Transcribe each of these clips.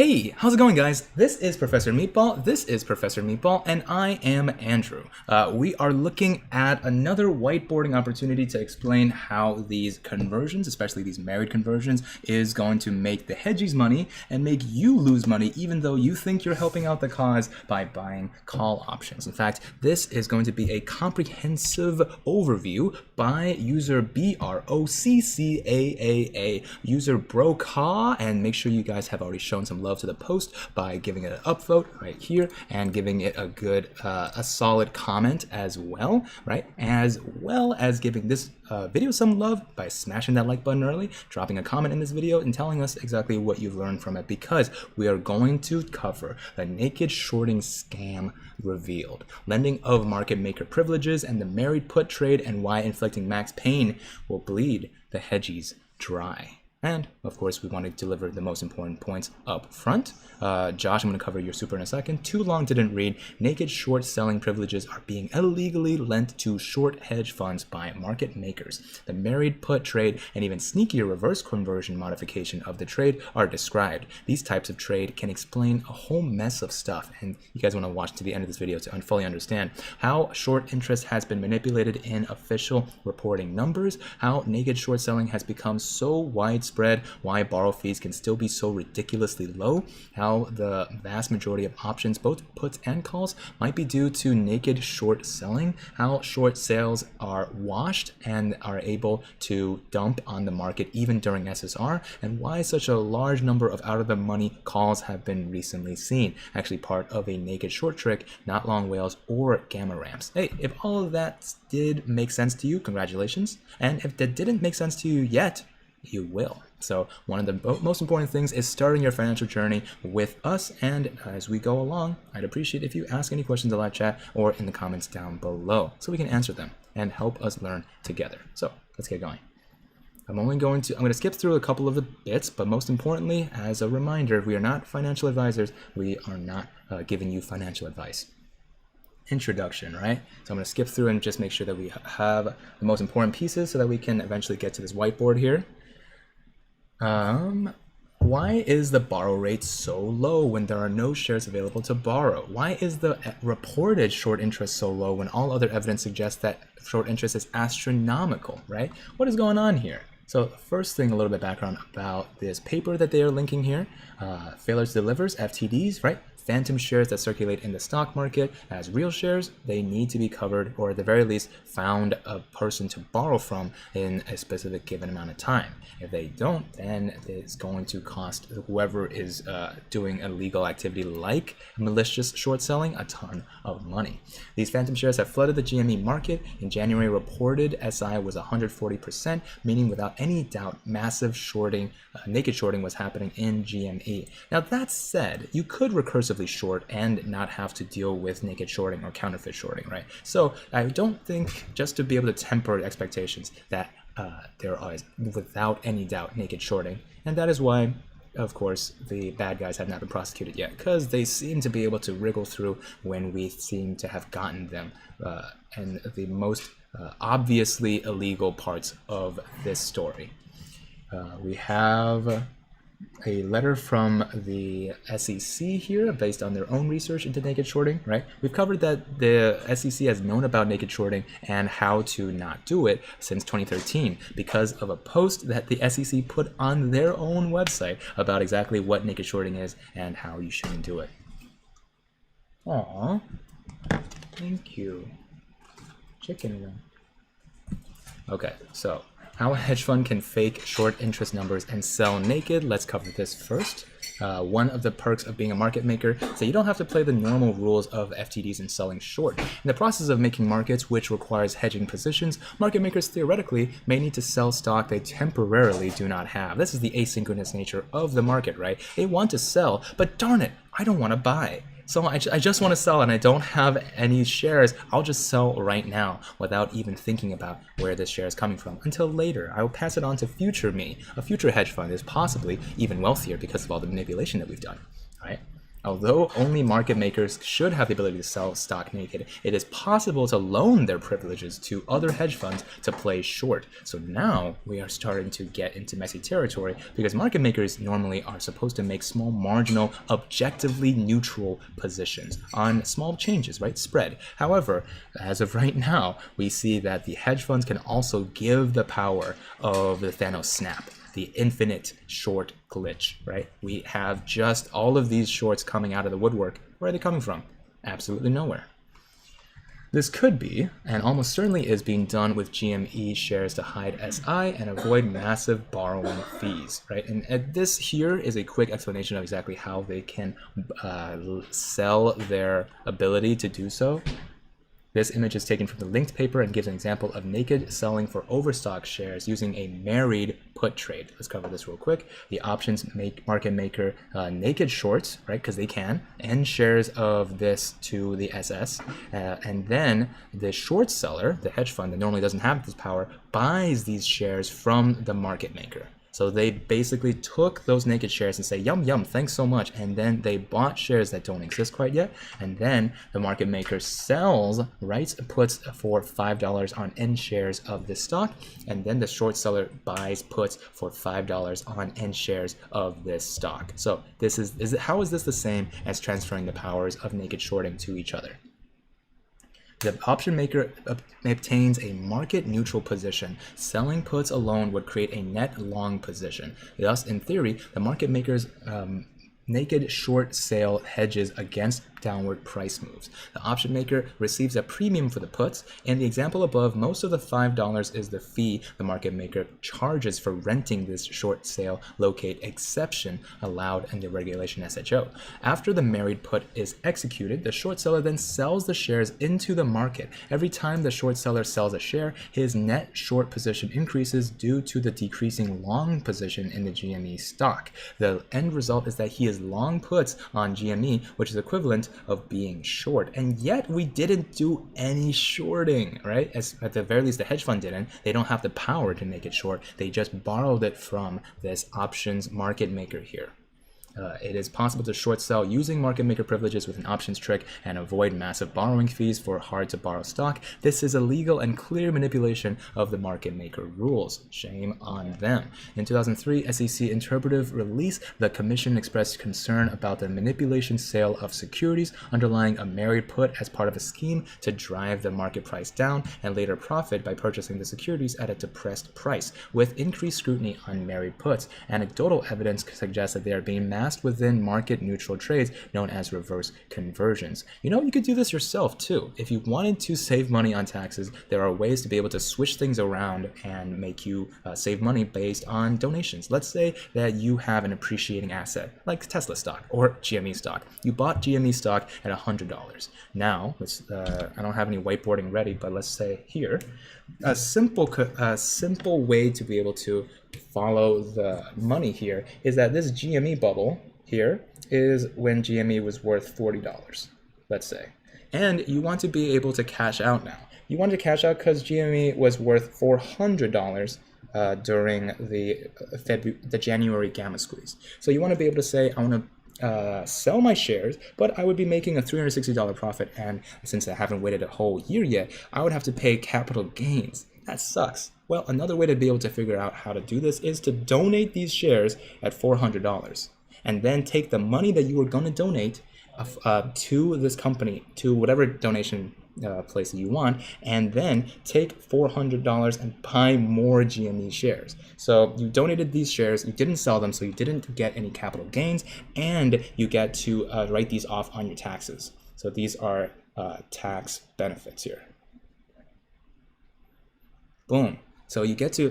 Hey, how's it going, guys? This is Professor Meatball, and I am Andrew. We are looking at another whiteboarding opportunity to explain how these conversions, especially these married conversions, is going to make the hedgies money and make you lose money even though you think you're helping out the cause by buying call options. In fact, this is going to be a comprehensive overview by user BROCCAAA, user Brokaw, and make sure you guys have already shown some love to the post by giving it an upvote right here and giving it a good, a solid comment as well, right? As well as giving this video some love by smashing that like button early, dropping a comment in this video, and telling us exactly what you've learned from it, because we are going to cover the naked shorting scam revealed, lending of market maker privileges, and the married put trade, and why inflicting max pain will bleed the hedgies dry. And, of course, we want to deliver the most important points up front. Josh, I'm going to cover your super in a second. Too long didn't read. Naked short selling privileges are being illegally lent to short hedge funds by market makers. The married put trade and even sneakier reverse conversion modification of the trade are described. These types of trade can explain a whole mess of stuff. And you guys want to watch to the end of this video to fully understand how short interest has been manipulated in official reporting numbers, how naked short selling has become so widespread, why borrow fees can still be so ridiculously low, how the vast majority of options, both puts and calls, might be due to naked short selling, how short sales are washed and are able to dump on the market even during SSR, and why such a large number of out-of-the-money calls have been recently seen, actually part of a naked short trick, not long whales or gamma ramps. Hey, if all of that did make sense to you, congratulations, and if that didn't make sense to you yet, you will. So one of the most important things is starting your financial journey with us, and as we go along, I'd appreciate if you ask any questions in the live chat or in the comments down below so we can answer them and help us learn together. So let's get going. I'm going to skip through a couple of the bits, but most importantly, as a reminder, we are not financial advisors. We are not giving you financial advice. Introduction, right? So I'm going to skip through and just make sure that we have the most important pieces so that we can eventually get to this whiteboard here. Why is the borrow rate so low when there are no shares available to borrow? Why is the reported short interest so low when all other evidence suggests that short interest is astronomical, right? What is going on here? So first thing, a little bit background about this paper that they are linking here. Failures delivers, FTDs, right? Phantom shares that circulate in the stock market as real shares, they need to be covered, or at the very least found a person to borrow from in a specific given amount of time. If they don't, then it's going to cost whoever is doing illegal activity like malicious short selling a ton of money. These phantom shares have flooded the GME market. In January, reported SI was 140%, meaning without any doubt massive shorting, naked shorting was happening in GME. Now that said, you could recursively short and not have to deal with naked shorting or counterfeit shorting, right? So I don't think, just to be able to temper expectations, that there is without any doubt naked shorting, and that is why, of course, the bad guys have not been prosecuted yet, because they seem to be able to wriggle through when we seem to have gotten them, and the most obviously illegal parts of this story. We have a letter from the SEC here based on their own research into naked shorting, right? We've covered that the SEC has known about naked shorting and how to not do it since 2013 because of a post that the SEC put on their own website about exactly what naked shorting is and how you shouldn't do it. Aww, thank you. Chicken wing. Okay, so how a hedge fund can fake short interest numbers and sell naked. Let's cover this first. One of the perks of being a market maker is that you don't have to play the normal rules of FTDs and selling short. In the process of making markets, which requires hedging positions, market makers theoretically may need to sell stock they temporarily do not have. This is the asynchronous nature of the market, right? They want to sell, but darn it, I don't want to buy. So I just want to sell and I don't have any shares. I'll just sell right now without even thinking about where this share is coming from until later. I will pass it on to future me. A future hedge fund is possibly even wealthier because of all the manipulation that we've done. All right. Although only market makers should have the ability to sell stock naked, it is possible to loan their privileges to other hedge funds to play short. So now we are starting to get into messy territory because market makers normally are supposed to make small, marginal, objectively neutral positions on small changes, right? Spread. However, as of right now, we see that the hedge funds can also give the power of the Thanos snap, the infinite short glitch, right? We have just all of these shorts coming out of the woodwork. Where are they coming from? Absolutely nowhere. This could be, and almost certainly is being done with GME shares to hide SI and avoid massive borrowing fees, right? And this here is a quick explanation of exactly how they can sell their ability to do so. This image is taken from the linked paper and gives an example of naked selling for overstock shares using a married put trade. Let's cover this real quick. The options market maker naked shorts, right, because they can, and shares of this to the SS. And then the short seller, the hedge fund that normally doesn't have this power, buys these shares from the market maker. So they basically took those naked shares and say, yum, yum, thanks so much. And then they bought shares that don't exist quite yet. And then the market maker sells, writes puts for $5 on N shares of this stock. And then the short seller buys puts for $5 on N shares of this stock. So how is this the same as transferring the powers of naked shorting to each other? The option maker obtains a market neutral position. Selling puts alone would create a net long position. Thus, in theory, the market maker's naked short sale hedges against downward price moves. The option maker receives a premium for the puts. In the example above, most of the $5 is the fee the market maker charges for renting this short sale locate exception allowed in the regulation SHO. After the married put is executed, the short seller then sells the shares into the market. Every time the short seller sells a share, his net short position increases due to the decreasing long position in the GME stock. The end result is that he is long puts on GME, which is equivalent of being short. And yet we didn't do any shorting, right? At the very least, the hedge fund didn't. They don't have the power to make it short. They just borrowed it from this options market maker here. It is possible to short sell using market maker privileges with an options trick and avoid massive borrowing fees for hard to borrow stock. This is a legal and clear manipulation of the market maker rules. Shame on them. In 2003 SEC interpretive release, the commission expressed concern about the manipulation sale of securities underlying a married put as part of a scheme to drive the market price down and later profit by purchasing the securities at a depressed price. With increased scrutiny on married puts, anecdotal evidence suggests that they are being masked within market neutral trades known as reverse conversions. You know, you could do this yourself too. If you wanted to save money on taxes, there are ways to be able to switch things around and make you save money based on donations. Let's say that you have an appreciating asset like Tesla stock or GME stock. You bought GME stock at $100. Now, I don't have any whiteboarding ready, but let's say here, a simple way to be able to follow the money here is that this GME bubble here is when GME was worth $40, let's say. And you want to be able to cash out now. You want to cash out because GME was worth $400 during the January gamma squeeze. So you want to be able to say, I want to sell my shares, but I would be making a $360 profit. And since I haven't waited a whole year yet, I would have to pay capital gains. That sucks. Well, another way to be able to figure out how to do this is to donate these shares at $400 and then take the money that you were going to donate to this company, to whatever donation place that you want, and then take $400 and buy more GME shares. So you donated these shares, you didn't sell them, so you didn't get any capital gains, and you get to write these off on your taxes. So these are tax benefits here. Boom. So you get to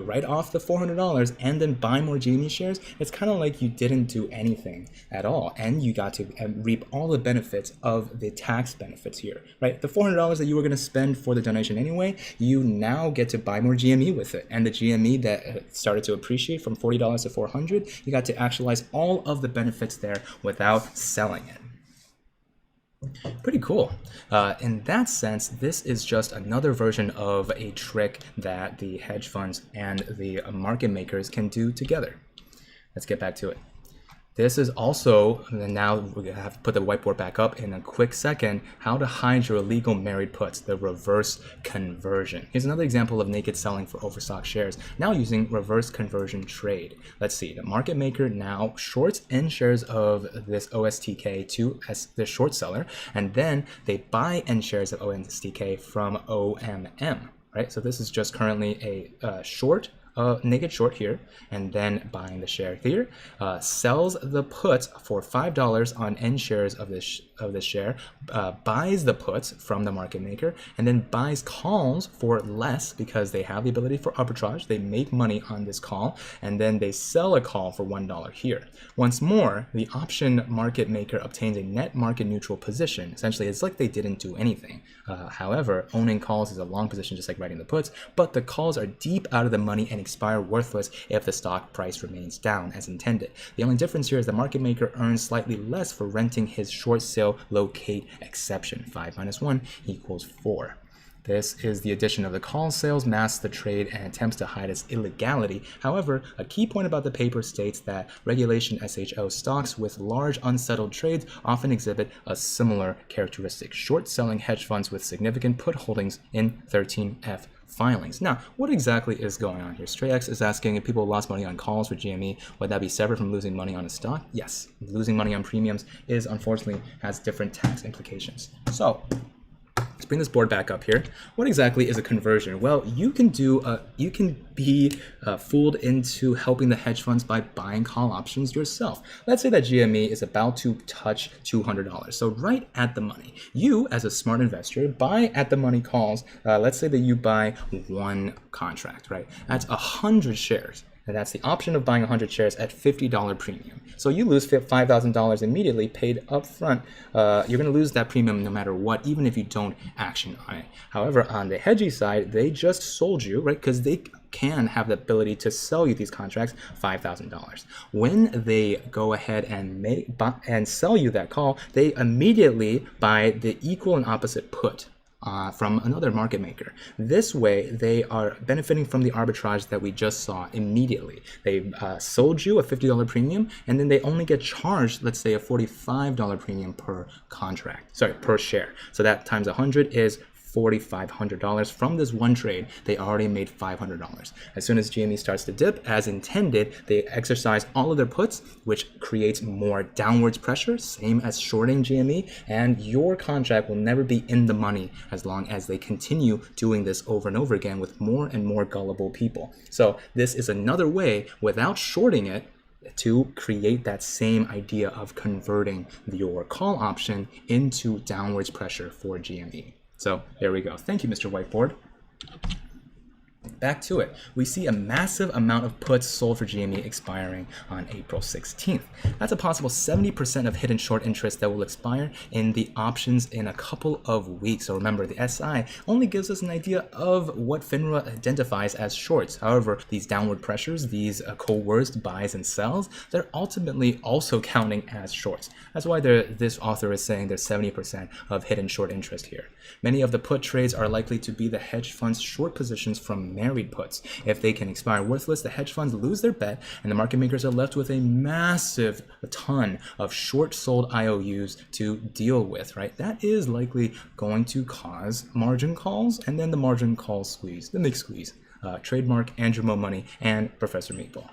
write off the $400 and then buy more GME shares. It's kind of like you didn't do anything at all, and you got to reap all the benefits of the tax benefits here, right? The $400 that you were going to spend for the donation anyway, you now get to buy more GME with it, and the GME that started to appreciate from $40 to $400, you got to actualize all of the benefits there without selling it. Pretty cool. In that sense, this is just another version of a trick that the hedge funds and the market makers can do together. Let's get back to it. This is also, and now we're going to have to put the whiteboard back up in a quick second, how to hide your illegal married puts, the reverse conversion. Here's another example of naked selling for overstock shares, now using reverse conversion trade. Let's see, the market maker now shorts N shares of this OSTK to the short seller, and then they buy N shares of OSTK from OMM, right? So this is just currently a short, naked short here, and then buying the share here, sells the puts for $5 on N shares of this share, buys the puts from the market maker, and then buys calls for less because they have the ability for arbitrage. They make money on this call, and then they sell a call for $1 here. Once more, the option market maker obtains a net market neutral position. Essentially, it's like they didn't do anything. However, owning calls is a long position, just like writing the puts, but the calls are deep out of the money and expire worthless if the stock price remains down as intended. The only difference here is the market maker earns slightly less for renting his short sale locate exception. 5 minus 1 equals 4. This is the addition of the call sales, masks the trade, and attempts to hide its illegality. However, a key point about the paper states that regulation SHO stocks with large unsettled trades often exhibit a similar characteristic. Short selling hedge funds with significant put holdings in 13F filings. Now, what exactly is going on here? StrayX is asking if people lost money on calls for GME, would that be separate from losing money on a stock? Yes. Losing money on premiums is unfortunately has different tax implications. So let's bring this board back up here. What exactly is a conversion? Well, you can be fooled into helping the hedge funds by buying call options yourself. Let's say that GME is about to touch $200, so right at the money. You, as a smart investor, buy at the money calls. Let's say that you buy one contract, right? That's 100 shares. And that's the option of buying 100 shares at $50 premium. So you lose $5,000 immediately paid up front. You're going to lose that premium no matter what, even if you don't action on it. However, on the hedgy side, they just sold you, right? Because they can have the ability to sell you these contracts $5,000. When they go ahead and sell you that call, they immediately buy the equal and opposite put from another market maker. This way, they are benefiting from the arbitrage that we just saw immediately. They sold you a $50 premium, and then they only get charged, let's say, a $45 premium per contract, sorry, per share. So that times 100 is $4,500 from this one trade. They already made $500. As soon as GME starts to dip as intended, they exercise all of their puts, which creates more downwards pressure, same as shorting GME, and your contract will never be in the money as long as they continue doing this over and over again with more and more gullible people. So this is another way, without shorting it, to create that same idea of converting your call option into downwards pressure for GME. So there we go. Thank you, Mr. Whiteboard. Back to it. We see a massive amount of puts sold for GME expiring on April 16th. That's a possible 70% of hidden short interest that will expire in the options in a couple of weeks. So remember, the SI only gives us an idea of what FINRA identifies as shorts. However, these downward pressures, these coerced buys and sells, they're ultimately also counting as shorts. That's why this author is saying there's 70% of hidden short interest here. Many of the put trades are likely to be the hedge fund's short positions from married puts. If they can expire worthless, the hedge funds lose their bet, and the market makers are left with a massive ton of short sold IOUs to deal with, right? That is likely going to cause margin calls, and then the margin call squeeze, the MIG squeeze. Trademark Andrew Mo Money and Professor Meatball.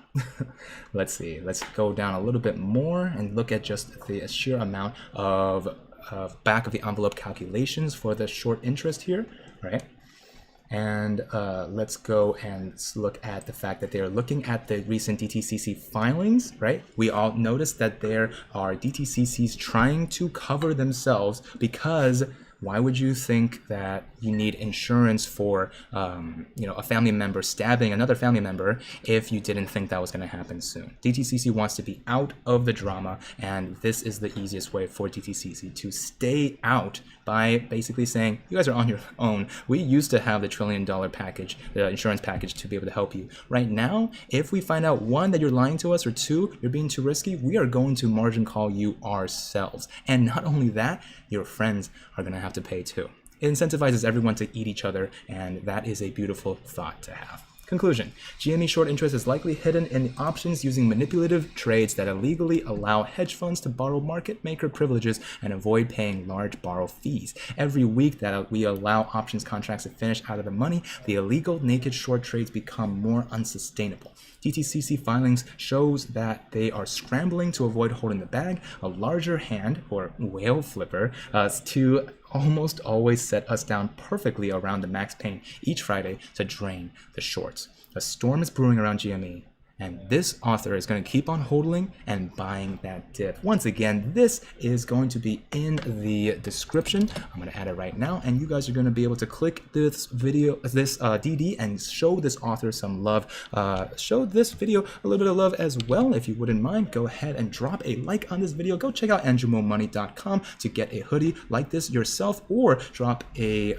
Let's see. Let's go down a little bit more and look at just the sheer amount of back of the envelope calculations for the short interest here, right? And let's go and look at the fact that they're looking at the recent DTCC filings, right? We all noticed that there are DTCCs trying to cover themselves because why would you think that you need insurance for, a family member stabbing another family member if you didn't think that was going to happen soon? DTCC wants to be out of the drama, and this is the easiest way for DTCC to stay out by basically saying, you guys are on your own. We used to have the $1 trillion package, the insurance package, to be able to help you. Right now, if we find out, one, that you're lying to us, or two, you're being too risky, we are going to margin call you ourselves. And not only that, your friends are going to have to pay too. It incentivizes everyone to eat each other, and that is a beautiful thought to have. Conclusion. GME short interest is likely hidden in the options using manipulative trades that illegally allow hedge funds to borrow market maker privileges and avoid paying large borrow fees. Every week that we allow options contracts to finish out of the money, the illegal naked short trades become more unsustainable. DTCC filings shows that they are scrambling to avoid holding the bag, a larger hand, or whale flipper, to almost always set us down perfectly around the max pain each Friday to drain the shorts. A storm is brewing around GME, and this author is going to keep on holding and buying that dip. Once again, this is going to be in the description. I'm going to add it right now, and you guys are going to be able to click this video, this DD, and show this author some love. Show this video a little bit of love as well. If you wouldn't mind, go ahead and drop a like on this video. Go check out andrewmomoney.com to get a hoodie like this yourself, or drop a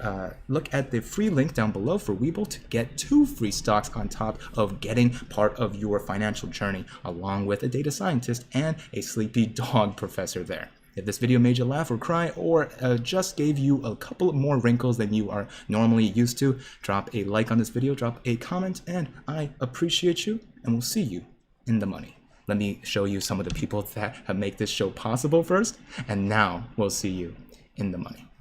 look at the free link down below for Webull to get 2 free stocks on top of getting part of your financial journey, along with a data scientist and a sleepy dog professor there. If this video made you laugh or cry, or just gave you a couple more wrinkles than you are normally used to, drop a like on this video, drop a comment, and I appreciate you, and we'll see you in the money. Let me show you some of the people that have made this show possible first, and now we'll see you in the money.